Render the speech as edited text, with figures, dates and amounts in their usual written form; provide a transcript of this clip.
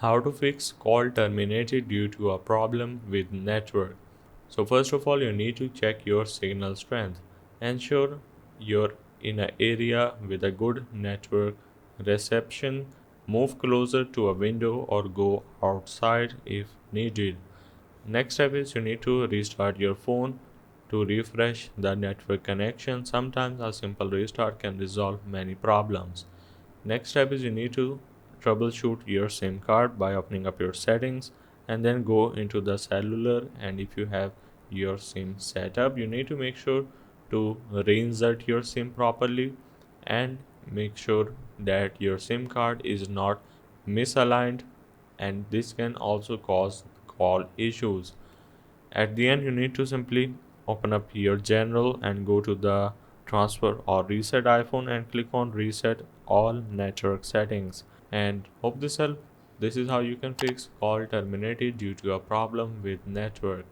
How to fix call terminated due to a problem with network. So first of all, you need to check your signal strength. Ensure you're in an area with a good network reception. Move closer to a window or go outside if needed. Next step is you need to restart your phone to refresh the network connection. Sometimes a simple restart can resolve many problems. Next step is you need to troubleshoot your SIM card by opening up your settings and then go into the cellular, and if you have your SIM set up, you need to make sure to reinsert your SIM properly and make sure that your SIM card is not misaligned, and this can also cause call issues. At the end, you need to simply open up your general and go to the transfer or reset iPhone and click on reset all network settings. And hope this helps. This is how you can fix call terminated due to a problem with network.